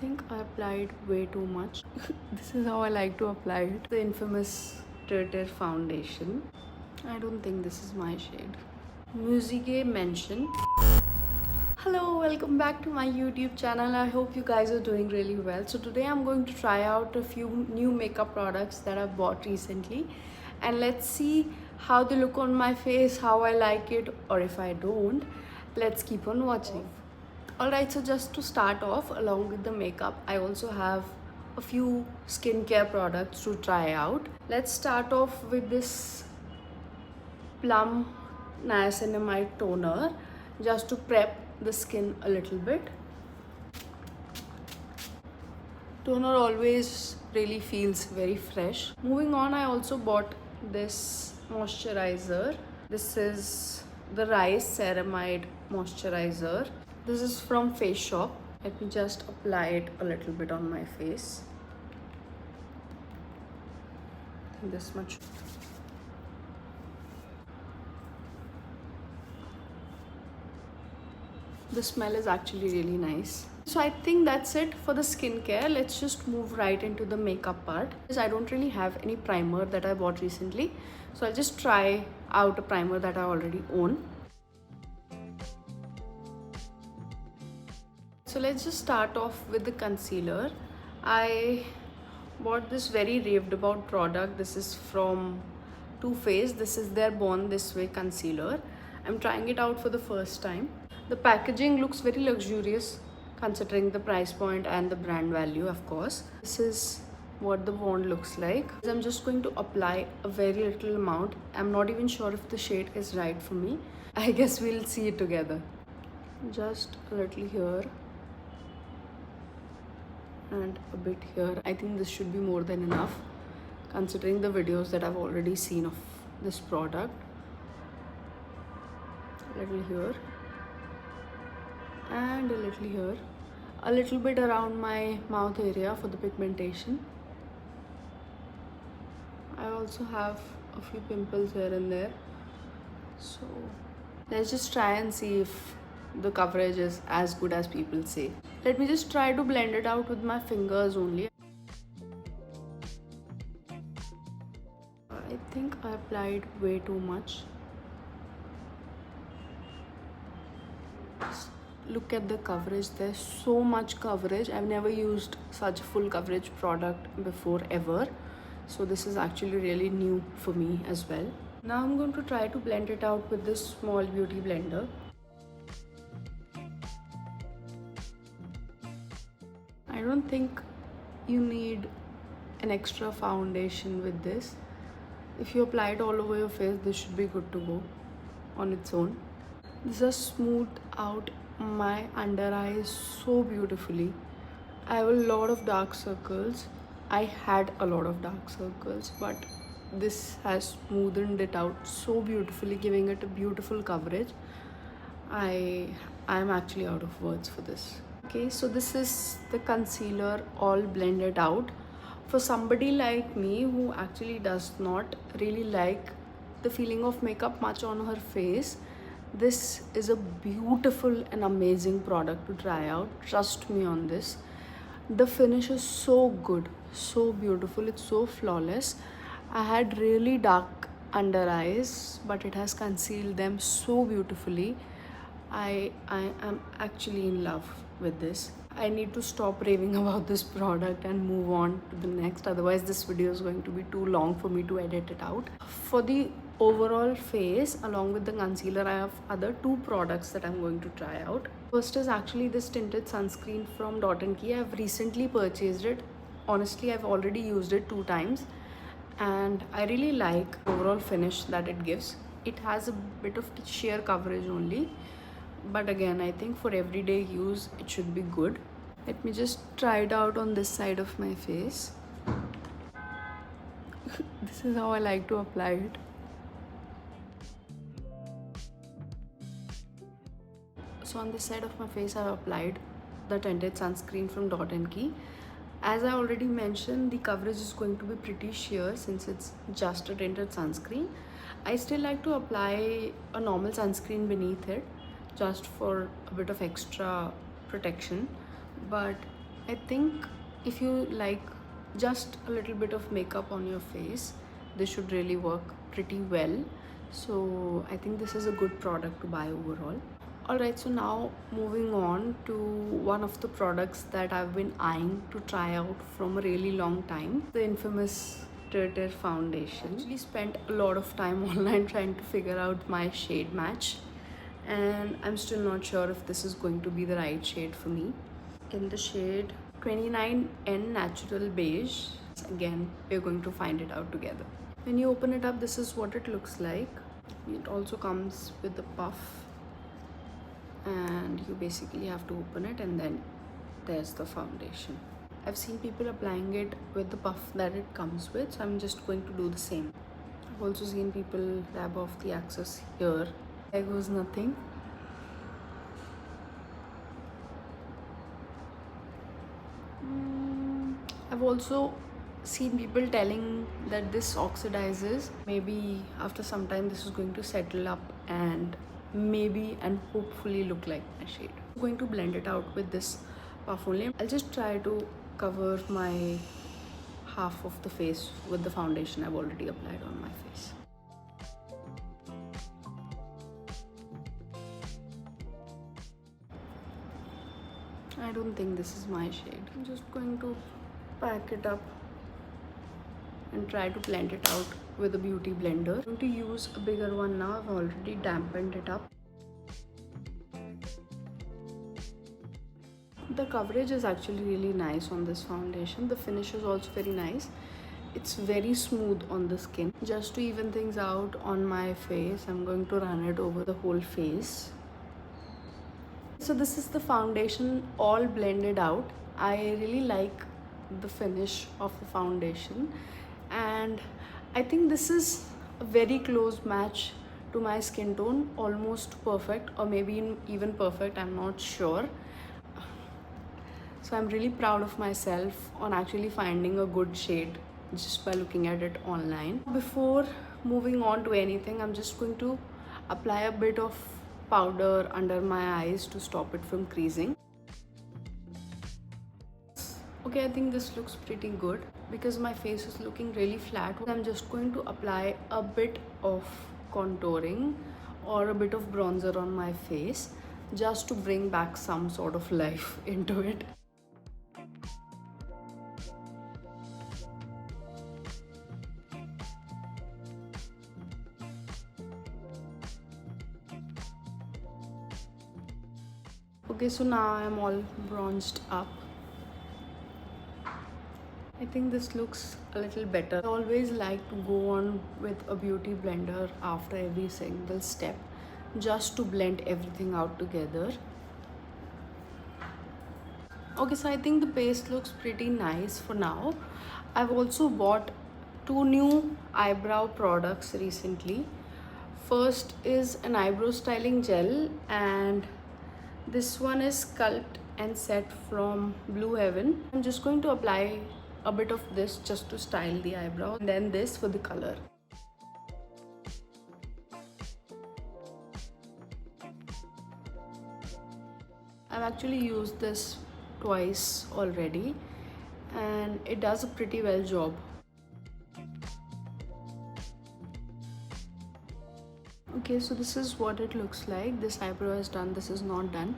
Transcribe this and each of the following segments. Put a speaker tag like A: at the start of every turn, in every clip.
A: think I applied way too much. This is how I like to apply it. The infamous Tirtir foundation. I don't think this is my shade. Muzigae mention. Hello, welcome back to my YouTube channel. I hope you guys are doing really well. So today I'm going to try out a few new makeup products that I've bought recently, and let's see how they look on my face, how I like it, or if I don't, let's keep on watching. Alright, so just to start off, along with the makeup, I also have a few skincare products to try out. Let's start off with this Plum Niacinamide toner, just to prep the skin a little bit. Toner always really feels very fresh. Moving on, I also bought this moisturizer. This is the Rice Ceramide moisturizer. This is from Face Shop. Let me just apply it a little bit on my face. I think this much. The smell is actually really nice. So I think that's it for the skincare. Let's just move right into the makeup part. Because I don't really have any primer that I bought recently, so I'll just try out a primer that I already own. So let's just start off with the concealer. I bought this very raved about product. This is from Too Faced. This is their Born This Way concealer. I'm trying it out for the first time. The packaging looks very luxurious considering the price point and the brand value, of course. This is what the wand looks like. I'm just going to apply a very little amount. I'm not even sure if the shade is right for me. I guess we'll see it together. Just a little here and a bit here. I think this should be more than enough considering the videos that I've already seen of this product. A little here and a little here. A little bit around my mouth area for the pigmentation. I also have a few pimples here and there. So let's just try and see if the coverage is as good as people say. Let me just try to blend it out with my fingers only. I think I applied way too much. Look at the coverage. There's so much coverage. I've never used such a full coverage product before ever, so this is actually really new for me as well. Now I'm going to try to blend it out with this small beauty blender. I don't think you need an extra foundation with this. If you apply it all over your face, this should be good to go on its own. This has smoothed out my under eyes so beautifully. I have a lot of dark circles. I had a lot of dark circles, but this has smoothened it out so beautifully, giving it a beautiful coverage. I'm actually out of words for this. Okay, so this is the concealer all blended out. For somebody like me who actually does not really like the feeling of makeup much on her face, this is a beautiful and amazing product to try out. Trust me on this. The finish is so good, so beautiful, it's so flawless. I had really dark under eyes, but it has concealed them so beautifully. I am actually in love with this. I need to stop raving about this product and move on to the next, otherwise this video is going to be too long for me to edit it out. For the overall face, along with the concealer, I have other two products that I'm going to try out. First is actually this tinted sunscreen from Dot & Key. I've recently purchased it. Honestly, I've already used it 2 times and I really like the overall finish that it gives. It has a bit of sheer coverage only, but again, I think for everyday use it should be good. Let me just try it out on this side of my face. This is how I like to apply it. So on this side of my face, I've applied the tinted sunscreen from Dot & Key. As I already mentioned, the coverage is going to be pretty sheer since it's just a tinted sunscreen. I still like to apply a normal sunscreen beneath it just for a bit of extra protection, but I think if you like just a little bit of makeup on your face, this should really work pretty well. So I think this is a good product to buy overall. Alright, so now moving on to one of the products that I've been eyeing to try out from a really long time, the infamous Tirtir foundation. I actually spent a lot of time online trying to figure out my shade match, and I'm still not sure if this is going to be the right shade for me. In the shade 29N Natural Beige. Again, we're going to find it out together. When you open it up, this is what it looks like. It also comes with the puff, and you basically have to open it, and then there's the foundation. I've seen people applying it with the puff that it comes with, so I'm just going to do the same. I've also seen people dab off the excess here. There goes nothing. I've also seen people telling that this oxidizes. Maybe after some time this is going to settle up and maybe and hopefully look like my shade. I'm going to blend it out with this puff only. I'll just try to cover my half of the face with the foundation I've already applied on my face. I don't think this is my shade. I'm just going to pack it up and try to blend it out with a beauty blender. I'm going to use a bigger one now. I've already dampened it up. The coverage is actually really nice on this foundation. The finish is also very nice. It's very smooth on the skin. Just to even things out on my face, I'm going to run it over the whole face. So this is the foundation all blended out. I really like the finish of the foundation, and I think this is a very close match to my skin tone, almost perfect, or maybe even perfect, I'm not sure. So I'm really proud of myself on actually finding a good shade just by looking at it online. Before moving on to anything, I'm just going to apply a bit of powder under my eyes to stop it from creasing. Okay, I think this looks pretty good because my face is looking really flat. I'm just going to apply a bit of contouring or a bit of bronzer on my face just to bring back some sort of life into it. Okay, so now I'm all bronzed up. I think this looks a little better. I always like to go on with a beauty blender after every single step just to blend everything out together. Okay, so I think the paste looks pretty nice for now. I've also bought 2 new eyebrow products recently. First is an eyebrow styling gel, and this one is Sculpt and Set from Blue Heaven. I'm just going to apply a bit of this just to style the eyebrow, and then this for the color. I've actually used this twice already and it does a pretty well job. Okay, so this is what it looks like. This eyebrow is done, this is not done.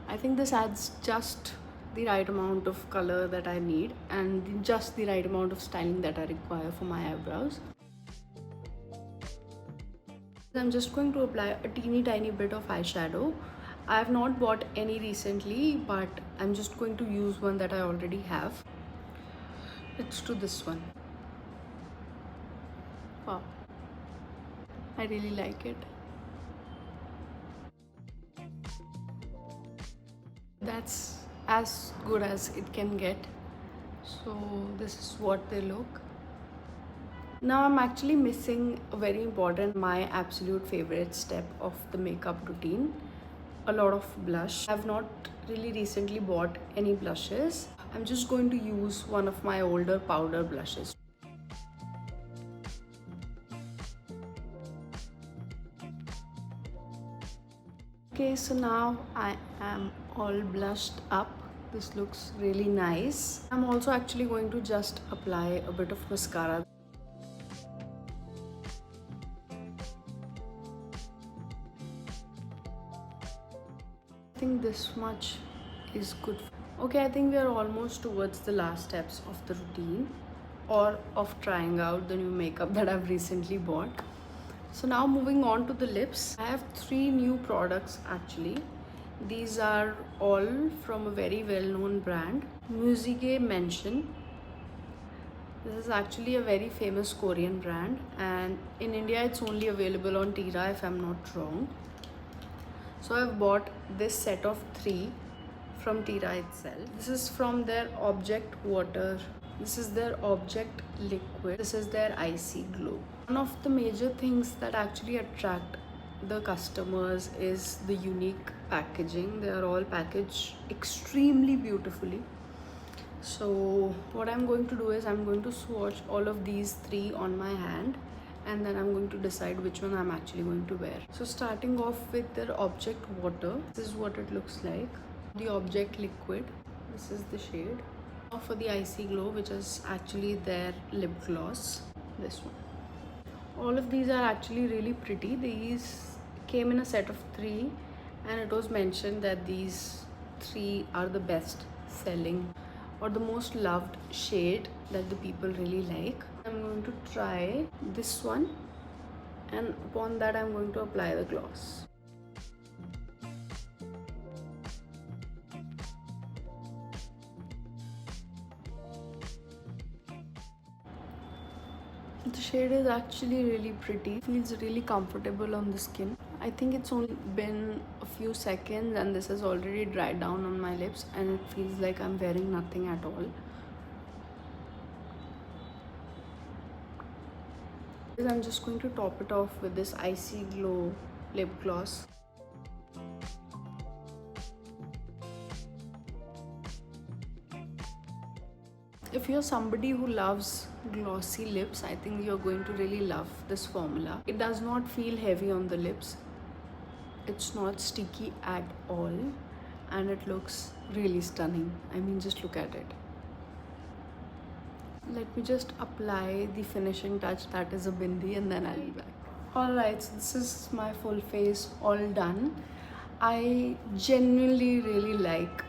A: I think this adds just the right amount of color that I need and just the right amount of styling that I require for my eyebrows. I'm just going to apply a teeny tiny bit of eyeshadow. I have not bought any recently, but I'm just going to use one that I already have. Let's do this one. Wow, I really like it. That's as good as it can get. So this is what they look. Now I'm actually missing a very important, my absolute favorite step of the makeup routine, a lot of blush. I've not really recently bought any blushes. I'm just going to use one of my older powder blushes. Okay, so now I am all blushed up. This looks really nice. I'm also actually going to just apply a bit of mascara. I think this much is good. Okay, I think we are almost towards the last steps of the routine or of trying out the new makeup that I've recently bought. So now moving on to the lips. I have 3 new products actually. These are all from a very well-known brand, Muzigae mention. This is actually a very famous Korean brand, and in India it's only available on Tira if I'm not wrong. So I've bought this set of 3 from Tira itself. This is from their Object Water. This is their Object Liquid. This is their Icy Glow. One of the major things that actually attract the customers is the unique packaging. They are all packaged extremely beautifully. So what I'm going to do is I'm going to swatch all of these 3 on my hand, and then I'm going to decide which one I'm actually going to wear. So starting off with their Object Water, this is what it looks like. The Object Liquid, this is the shade. Now for the Icy Glow, which is actually their lip gloss, this one. All of these are actually really pretty. These came in a set of 3, and it was mentioned that these 3 are the best selling or the most loved shade that the people really like. I'm going to try this one, and upon that I'm going to apply the gloss. The shade is actually really pretty. Feels really comfortable on the skin. I think it's only been a few seconds and this has already dried down on my lips, and it feels like I'm wearing nothing at all. I'm just going to top it off with this Icy Glow lip gloss. If you're somebody who loves glossy lips, I think you're going to really love this formula. It does not feel heavy on the lips. It's not sticky at all, and it looks really stunning. I mean, just look at it. Let me just apply the finishing touch, that is a bindi, and then I'll be back. Alright, so this is my full face all done. I genuinely really like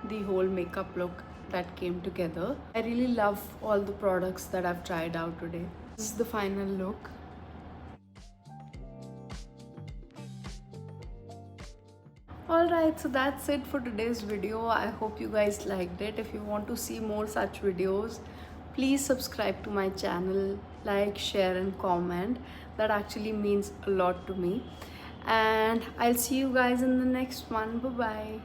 A: the whole makeup look that came together. I really love all the products that I've tried out today. This is the final look. Alright, so that's it for today's video. I hope you guys liked it. If you want to see more such videos, please subscribe to my channel, like, share and comment. That actually means a lot to me. And I'll see you guys in the next one. Bye bye.